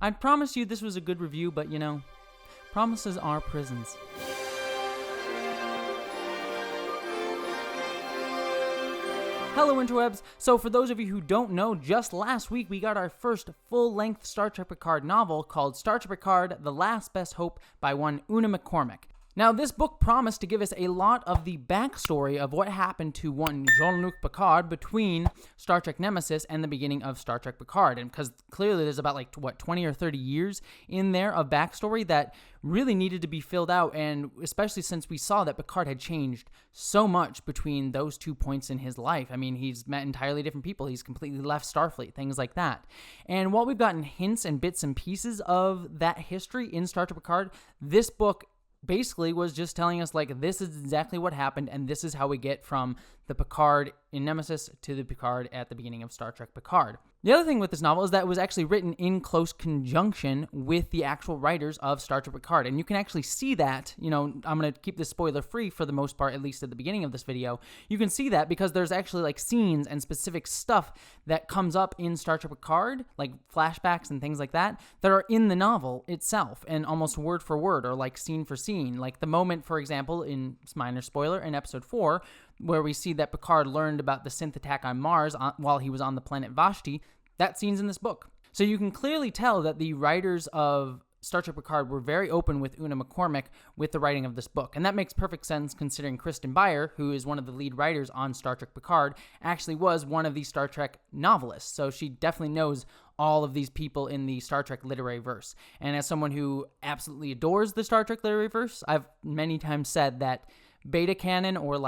I promised you this was a good review, but promises are prisons. Hello, interwebs! So for those of you who don't know, just last week we got our first full-length Star Trek Picard novel called Star Trek Picard, The Last Best Hope by one Una McCormack. Now, this book promised to give us a lot of the backstory of what happened to one Jean-Luc Picard between Star Trek Nemesis and the beginning of Star Trek Picard. And because clearly there's about 20 or 30 years in there of backstory that really needed to be filled out, and especially since we saw that Picard had changed so much between those 2 points in his life. I mean, he's met entirely different people. He's completely left Starfleet, things like that. And while we've gotten hints and bits and pieces of that history in Star Trek Picard, this book basically was just telling us, this is exactly what happened, and this is how we get from the Picard in Nemesis to the Picard at the beginning of Star Trek Picard. The other thing with this novel is that it was actually written in close conjunction with the actual writers of Star Trek Picard, and you can actually see that, I'm going to keep this spoiler-free for the most part, at least at the beginning of this video. You can see that because there's actually, scenes and specific stuff that comes up in Star Trek Picard, like flashbacks and things like that are in the novel itself, and almost word for word, or scene for scene. Like the moment, for example, in minor spoiler, in Episode 4, where we see that Picard learned about the synth attack on Mars while he was on the planet Vashti, that scene's in this book. So you can clearly tell that the writers of Star Trek Picard were very open with Una McCormack with the writing of this book. And that makes perfect sense considering Kristen Beyer, who is one of the lead writers on Star Trek Picard, actually was one of the Star Trek novelists. So she definitely knows all of these people in the Star Trek literary verse. And as someone who absolutely adores the Star Trek literary verse, I've many times said that beta canon or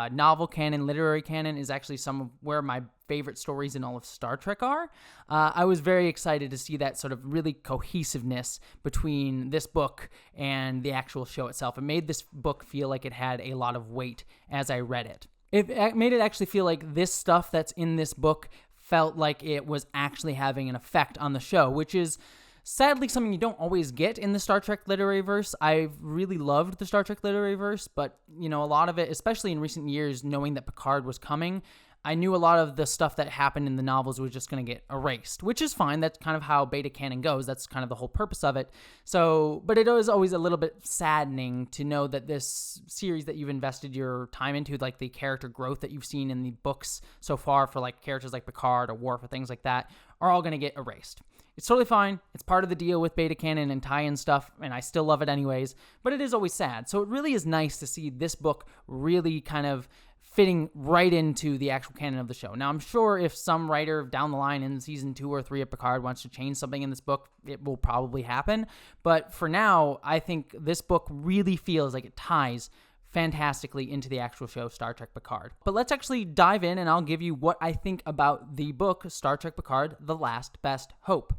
novel canon, literary canon is actually some of where my favorite stories in all of Star Trek are. I was very excited to see that sort of really cohesiveness between this book and the actual show itself. It made this book feel like it had a lot of weight as I read it. It made it actually feel like this stuff that's in this book felt like it was actually having an effect on the show, which is sadly something you don't always get in the Star Trek literary verse. I've really loved the Star Trek literary verse, but, a lot of it, especially in recent years, knowing that Picard was coming, I knew a lot of the stuff that happened in the novels was just going to get erased, which is fine. That's kind of how beta canon goes. That's kind of the whole purpose of it. So, but it is always a little bit saddening to know that this series that you've invested your time into, the character growth that you've seen in the books so far for characters like Picard or Worf or things like that, are all going to get erased. It's totally fine. It's part of the deal with beta canon and tie-in stuff, and I still love it anyways, but it is always sad. So it really is nice to see this book really kind of fitting right into the actual canon of the show. Now, I'm sure if some writer down the line in season 2 or 3 of Picard wants to change something in this book, it will probably happen. But for now, I think this book really feels like it ties fantastically into the actual show Star Trek Picard. But let's actually dive in, and I'll give you what I think about the book Star Trek Picard, The Last Best Hope.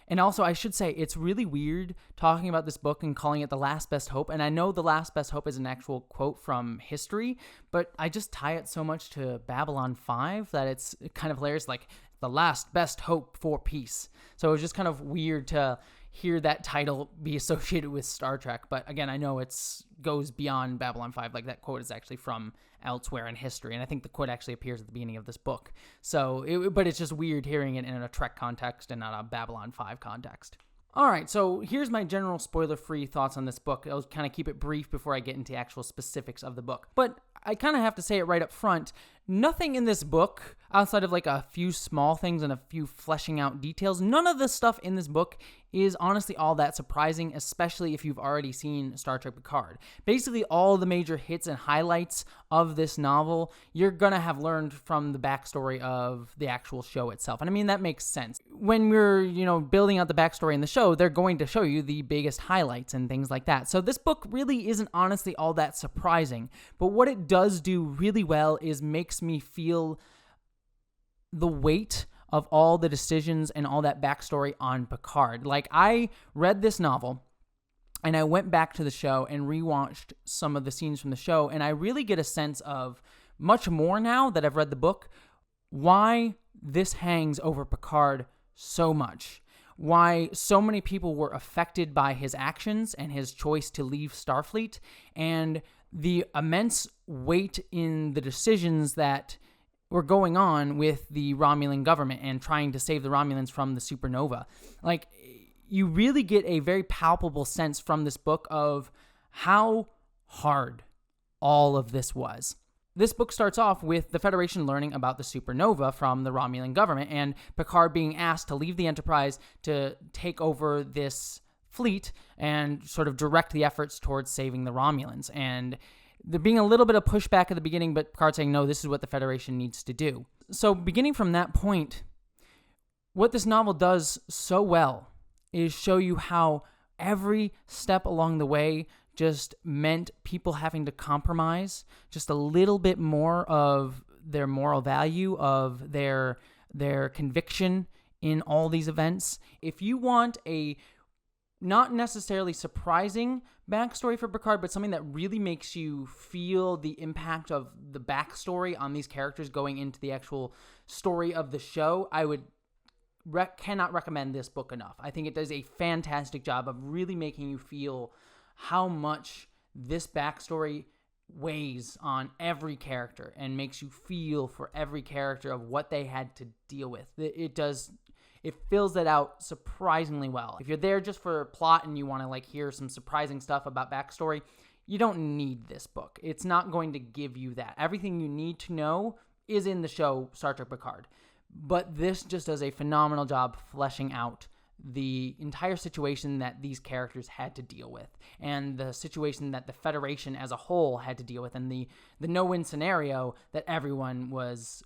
And also, I should say, it's really weird talking about this book and calling it The Last Best Hope. And I know The Last Best Hope is an actual quote from history, but I just tie it so much to Babylon 5 that it's kind of hilarious, The Last Best Hope for Peace. So it was just kind of weird to hear that title be associated with Star Trek. But again, I know it's goes beyond Babylon 5. That quote is actually from elsewhere in history, and I think the quote actually appears at the beginning of this book. But it's just weird hearing it in a Trek context and not a Babylon 5 context. All right, so here's my general spoiler-free thoughts on this book. I'll kind of keep it brief before I get into actual specifics of the book. But I kind of have to say it right up front. Nothing in this book, outside of a few small things and a few fleshing out details, none of the stuff in this book is honestly all that surprising, especially if you've already seen Star Trek Picard. Basically, all the major hits and highlights of this novel, you're going to have learned from the backstory of the actual show itself. And I mean, that makes sense. When we're, building out the backstory in the show, they're going to show you the biggest highlights and things like that. So this book really isn't honestly all that surprising. But what it does do really well is makes me feel the weight of all the decisions and all that backstory on Picard. I read this novel and I went back to the show and rewatched some of the scenes from the show, and I really get a sense of, much more now that I've read the book, why this hangs over Picard so much. Why so many people were affected by his actions and his choice to leave Starfleet, and the immense weight in the decisions that were going on with the Romulan government and trying to save the Romulans from the supernova. you really get a very palpable sense from this book of how hard all of this was. This book starts off with the Federation learning about the supernova from the Romulan government and Picard being asked to leave the Enterprise to take over this fleet and sort of direct the efforts towards saving the Romulans. And there being a little bit of pushback at the beginning, but Picard saying, no, this is what the Federation needs to do. So beginning from that point, what this novel does so well is show you how every step along the way just meant people having to compromise just a little bit more of their moral value, of their conviction in all these events. If you want a not necessarily surprising backstory for Picard, but something that really makes you feel the impact of the backstory on these characters going into the actual story of the show, I would cannot recommend this book enough. I think it does a fantastic job of really making you feel how much this backstory weighs on every character and makes you feel for every character of what they had to deal with. It fills that out surprisingly well. If you're there just for plot and you want to hear some surprising stuff about backstory, you don't need this book. It's not going to give you that. Everything you need to know is in the show Star Trek Picard. But this just does a phenomenal job fleshing out the entire situation that these characters had to deal with, and the situation that the Federation as a whole had to deal with, and the no-win scenario that everyone was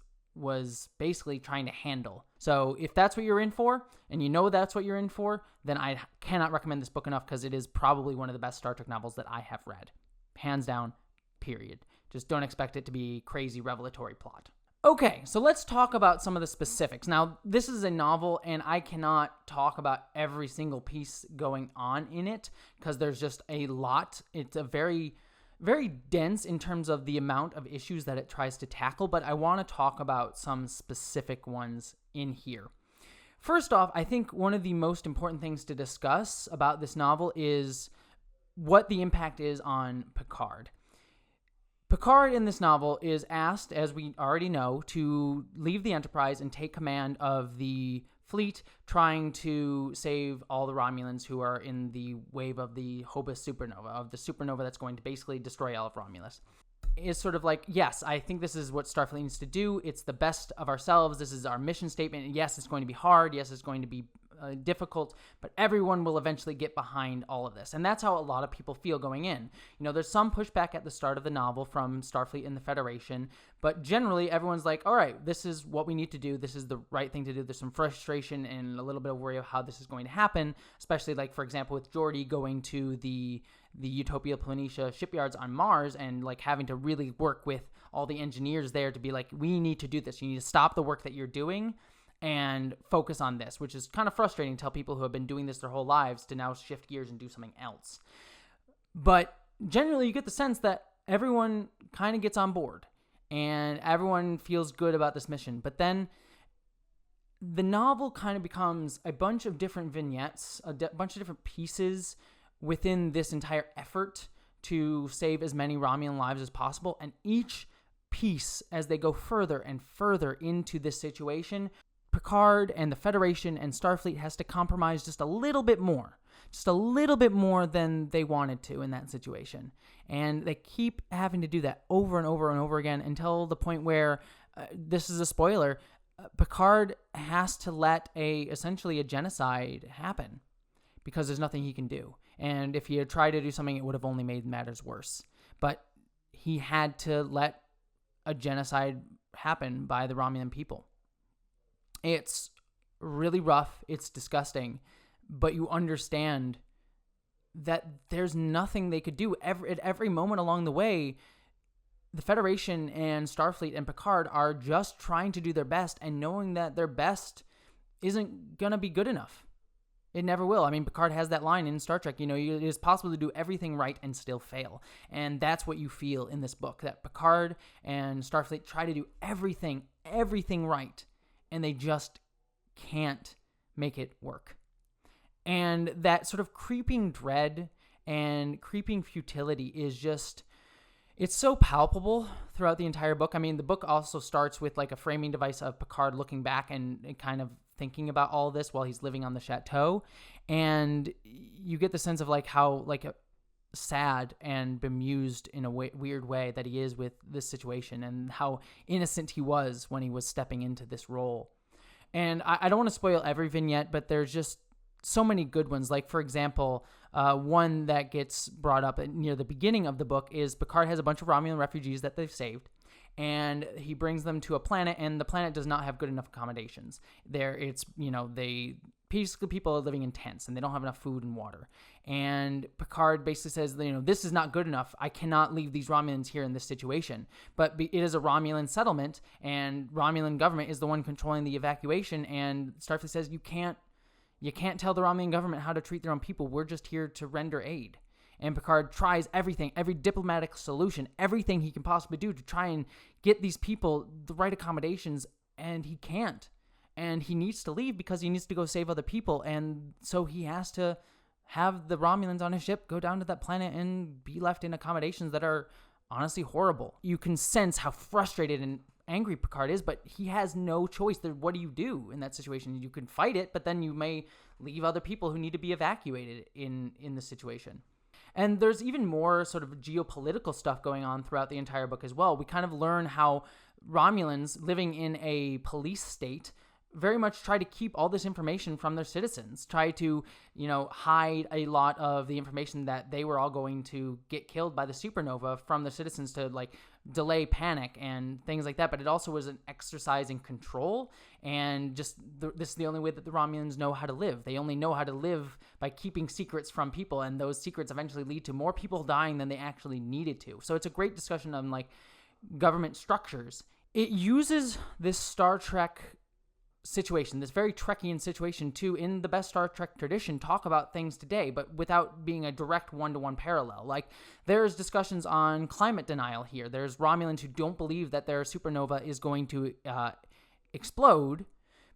basically trying to handle. So if that's what you're in for, and you know that's what you're in for, then I cannot recommend this book enough, because it is probably one of the best Star Trek novels that I have read. Hands down, period. Just don't expect it to be crazy revelatory plot. Okay, so let's talk about some of the specifics. Now, this is a novel, and I cannot talk about every single piece going on in it, because there's just a lot. It's a very, very dense in terms of the amount of issues that it tries to tackle, but I want to talk about some specific ones in here. First off, I think one of the most important things to discuss about this novel is what the impact is on Picard. Picard in this novel is asked, as we already know, to leave the Enterprise and take command of the fleet, trying to save all the Romulans who are in the wave of the Hobus supernova, of the supernova that's going to basically destroy all of Romulus. It's sort of like, yes, I think this is what Starfleet needs to do. It's the best of ourselves. This is our mission statement. Yes, it's going to be hard. Yes, it's going to be difficult, but everyone will eventually get behind all of this. And that's how a lot of people feel going in. There's some pushback at the start of the novel from Starfleet and the Federation, but generally everyone's like, all right, this is what we need to do. This is the right thing to do. There's some frustration and a little bit of worry of how this is going to happen, especially for example, with Geordi going to the Utopia Planitia shipyards on Mars and having to really work with all the engineers there to be like, we need to do this. You need to stop the work that you're doing and focus on this, which is kind of frustrating to tell people who have been doing this their whole lives to now shift gears and do something else. But generally, you get the sense that everyone kind of gets on board and everyone feels good about this mission. But then the novel kind of becomes a bunch of different vignettes, a bunch of different pieces within this entire effort to save as many Romulan lives as possible. And each piece, as they go further and further into this situation, Picard and the Federation and Starfleet has to compromise just a little bit more than they wanted to in that situation. And they keep having to do that over and over and over again until the point where, this is a spoiler, Picard has to let essentially a genocide happen because there's nothing he can do. And if he had tried to do something, it would have only made matters worse. But he had to let a genocide happen by the Romulan people. It's really rough. It's disgusting. But you understand that there's nothing they could do. At every moment along the way, the Federation and Starfleet and Picard are just trying to do their best and knowing that their best isn't going to be good enough. It never will. I mean, Picard has that line in Star Trek, it is possible to do everything right and still fail. And that's what you feel in this book, that Picard and Starfleet try to do everything right, and they just can't make it work. And that sort of creeping dread and creeping futility is just, it's so palpable throughout the entire book. I mean, the book also starts with a framing device of Picard looking back and kind of thinking about all this while he's living on the chateau. And you get the sense of like how like sad and bemused in a weird way that he is with this situation, and how innocent he was when he was stepping into this role. And I don't want to spoil every vignette, but there's just so many good ones. Like, for example, one that gets brought up near the beginning of the book is Picard has a bunch of Romulan refugees that they've saved, and he brings them to a planet, and the planet does not have good enough accommodations. Basically people are living in tents, and they don't have enough food and water. And Picard basically says, this is not good enough. I cannot leave these Romulans here in this situation. But it is a Romulan settlement, and Romulan government is the one controlling the evacuation. And Starfleet says, you can't tell the Romulan government how to treat their own people. We're just here to render aid. And Picard tries everything, every diplomatic solution, everything he can possibly do to try and get these people the right accommodations, and he can't. And he needs to leave because he needs to go save other people. And so he has to have the Romulans on his ship go down to that planet and be left in accommodations that are honestly horrible. You can sense how frustrated and angry Picard is, but he has no choice. What do you do in that situation? You can fight it, but then you may leave other people who need to be evacuated in the situation. And there's even more sort of geopolitical stuff going on throughout the entire book as well. We kind of learn how Romulans living in a police state very much try to keep all this information from their citizens, try to, hide a lot of the information that they were all going to get killed by the supernova from the citizens to like delay panic and things like that. But it also was an exercise in control, and just this is the only way that the Romulans know how to live. They only know how to live by keeping secrets from people, and those secrets eventually lead to more people dying than they actually needed to. So it's a great discussion on like government structures. It uses this Star Trek situation, this very Trekkian situation, to, in the best Star Trek tradition, talk about things today, but without being a direct one-to-one parallel. Like, there's discussions on climate denial here. There's Romulans who don't believe that their supernova is going to explode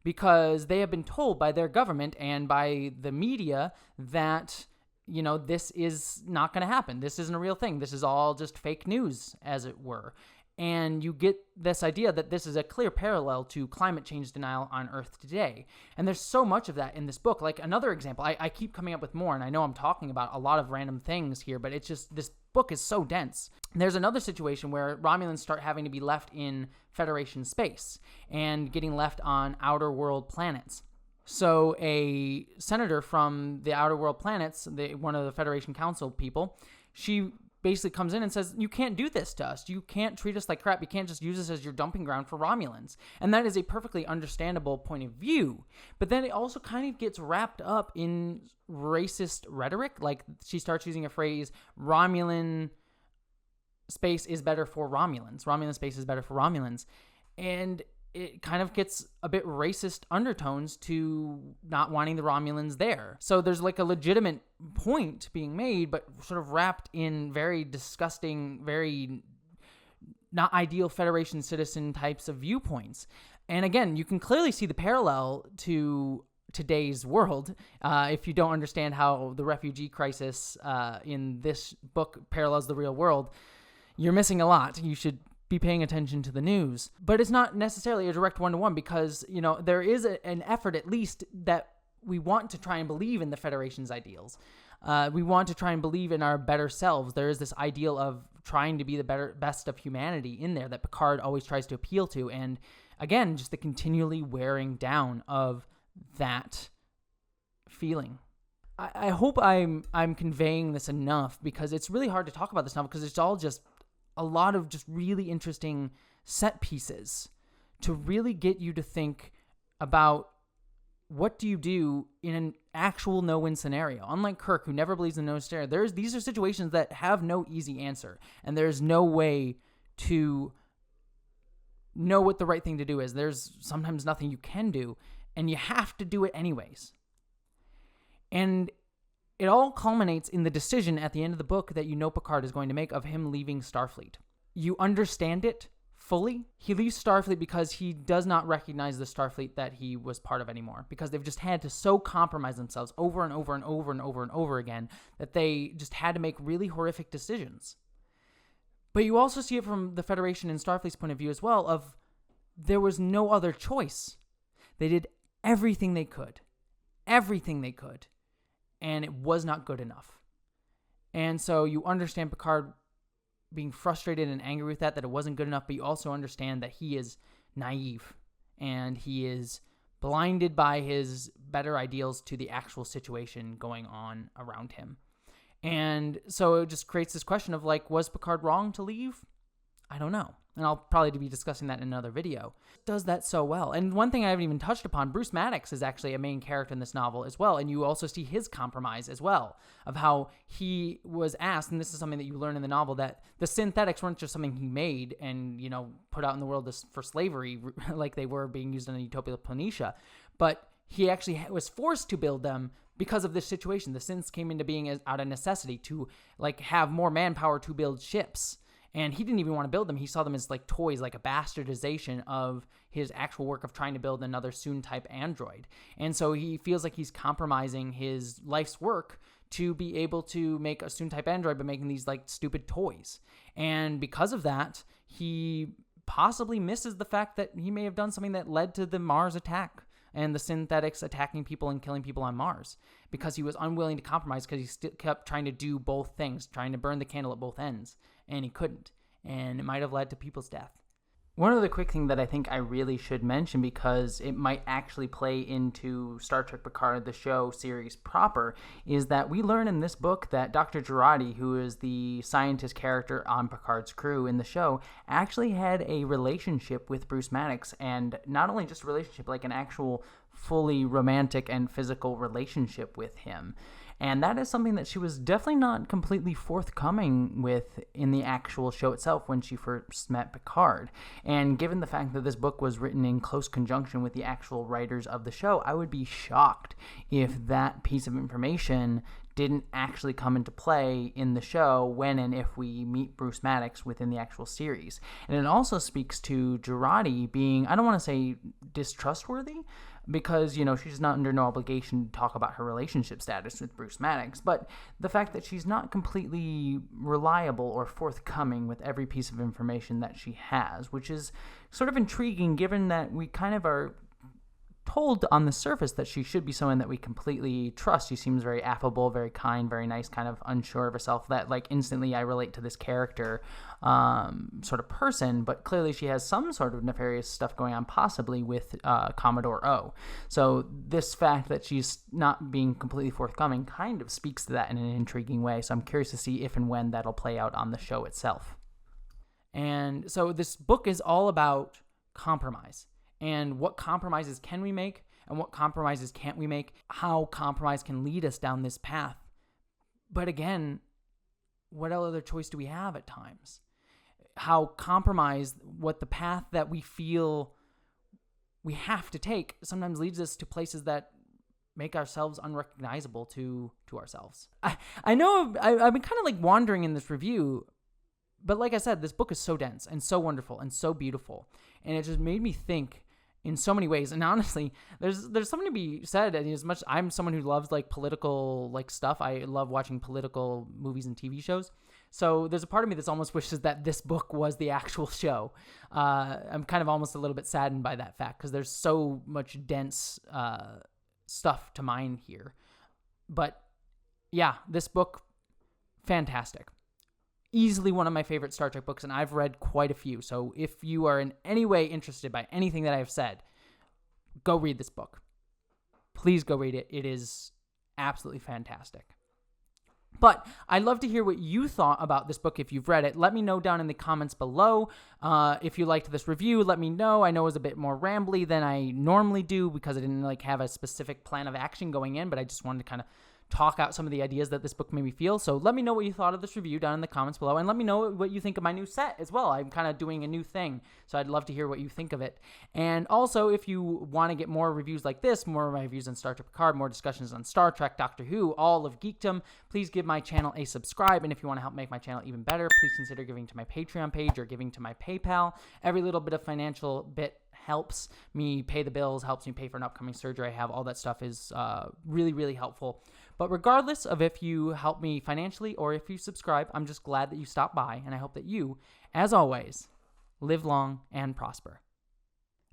because they have been told by their government and by the media that, this is not going to happen. This isn't a real thing. This is all just fake news, as it were. And you get this idea that this is a clear parallel to climate change denial on Earth today. And there's so much of that in this book. Like, another example, I keep coming up with more, and I know I'm talking about a lot of random things here, but it's just, this book is so dense. There's another situation where Romulans start having to be left in Federation space and getting left on outer world planets. So a senator from the outer world planets, one of the Federation Council people, she basically comes in and says, you can't do this to us. You can't treat us like crap. You can't just use us as your dumping ground for Romulans. And that is a perfectly understandable point of view. But then it also kind of gets wrapped up in racist rhetoric. Like, she starts using a phrase, Romulan space is better for Romulans. Romulan space is better for Romulans. And it kind of gets a bit racist undertones to not wanting the Romulans there. So there's like a legitimate point being made, but sort of wrapped in very disgusting, very not ideal Federation citizen types of viewpoints. And again, you can clearly see the parallel to today's world. If you don't understand how the refugee crisis in this book parallels the real world, you're missing a lot. You should be paying attention to the news. But it's not necessarily a direct one-to-one because, there is an effort at least that we want to try and believe in the Federation's ideals. We want to try and believe in our better selves. There is this ideal of trying to be the best of humanity in there that Picard always tries to appeal to. And again, just the continually wearing down of that feeling. I hope I'm conveying this enough, because it's really hard to talk about this novel because it's all just a lot of just really interesting set pieces to really get you to think about what do you do in an actual no-win scenario. Unlike Kirk, who never believes in no scenario, these are situations that have no easy answer, and there's no way to know what the right thing to do is. There's sometimes nothing you can do, and you have to do it anyways. And it all culminates in the decision at the end of the book that Picard is going to make of him leaving Starfleet. You understand it fully. He leaves Starfleet because he does not recognize the Starfleet that he was part of anymore, because they've just had to so compromise themselves over and over and over and over and over again that they just had to make really horrific decisions. But you also see it from the Federation and Starfleet's point of view as well, of there was no other choice. They did everything they could, and it was not good enough. And so you understand Picard being frustrated and angry with that it wasn't good enough, but you also understand that he is naive and he is blinded by his better ideals to the actual situation going on around him. And so it just creates this question of like, was Picard wrong to leave? I don't know. And I'll probably be discussing that in another video. Does that so well. And one thing I haven't even touched upon, Bruce Maddox is actually a main character in this novel as well. And you also see his compromise as well of how he was asked, and this is something that you learn in the novel, that the synthetics weren't just something he made and, put out in the world for slavery like they were being used in the Utopia of Planitia, but he actually was forced to build them because of this situation. The synths came into being out of necessity to have more manpower to build ships. And he didn't even want to build them. He saw them as like toys, like a bastardization of his actual work of trying to build another Soon-type android. And so he feels like he's compromising his life's work to be able to make a Soon-type android by making these like stupid toys. And because of that, he possibly misses the fact that he may have done something that led to the Mars attack and the synthetics attacking people and killing people on Mars, because he was unwilling to compromise, because he still kept trying to do both things, trying to burn the candle at both ends, and he couldn't, and it might have led to people's death. One other quick thing that I think I really should mention, because it might actually play into Star Trek Picard, the show series proper, is that we learn in this book that Dr. Girardi, who is the scientist character on Picard's crew in the show, actually had a relationship with Bruce Maddox, and not only just a relationship, like an actual fully romantic and physical relationship with him. And that is something that she was definitely not completely forthcoming with in the actual show itself when she first met Picard. And given the fact that this book was written in close conjunction with the actual writers of the show, I would be shocked if that piece of information didn't actually come into play in the show when and if we meet Bruce Maddox within the actual series. And it also speaks to Girardi being, I don't want to say distrustworthy, because, she's not under no obligation to talk about her relationship status with Bruce Maddox, but the fact that she's not completely reliable or forthcoming with every piece of information that she has, which is sort of intriguing given that we kind of are told on the surface that she should be someone that we completely trust. She seems very affable, very kind, very nice, kind of unsure of herself, that instantly I relate to this character sort of person, but clearly she has some sort of nefarious stuff going on, possibly with Commodore O. So this fact that she's not being completely forthcoming kind of speaks to that in an intriguing way. So I'm curious to see if and when that'll play out on the show itself. And so this book is all about compromise. And what compromises can we make and what compromises can't we make, how compromise can lead us down this path. But again, what other choice do we have at times? How compromise, what the path that we feel we have to take sometimes leads us to places that make ourselves unrecognizable to ourselves. I know I've been kind of wandering in this review, but like I said, this book is so dense and so wonderful and so beautiful. And it just made me think in so many ways. And honestly, there's something to be said. And as much I'm someone who loves political stuff, I love watching political movies and TV shows. So there's a part of me that's almost wishes that this book was the actual show. I'm kind of almost a little bit saddened by that fact, because there's so much dense stuff to mine here. But yeah, this book, fantastic. Easily one of my favorite Star Trek books, and I've read quite a few. So if you are in any way interested by anything that I have said, go read this book. Please go read it. It is absolutely fantastic. But I'd love to hear what you thought about this book if you've read it. Let me know down in the comments below. If you liked this review, let me know. I know it was a bit more rambly than I normally do because I didn't have a specific plan of action going in, but I just wanted to kind of talk out some of the ideas that this book made me feel. So let me know what you thought of this review down in the comments below, and let me know what you think of my new set as well. I'm kind of doing a new thing, so I'd love to hear what you think of it. And also, if you want to get more reviews like this, more of my reviews on Star Trek Picard, more discussions on Star Trek, Doctor Who, all of geekdom, please give my channel a subscribe. And if you want to help make my channel even better, please consider giving to my Patreon page or giving to my PayPal. Every little bit of financial bit helps me pay the bills, helps me pay for an upcoming surgery I have. All that stuff is really, really helpful. But regardless of if you help me financially or if you subscribe, I'm just glad that you stopped by, and I hope that you, as always, live long and prosper.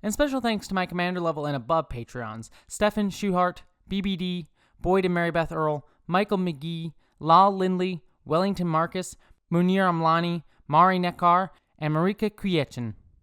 And special thanks to my commander level and above Patreons, Stefan Schuhart, BBD, Boyd and Marybeth Earl, Michael McGee, Lal Lindley, Wellington Marcus, Munir Amlani, Mari Neckar, and Marika Kuyechin.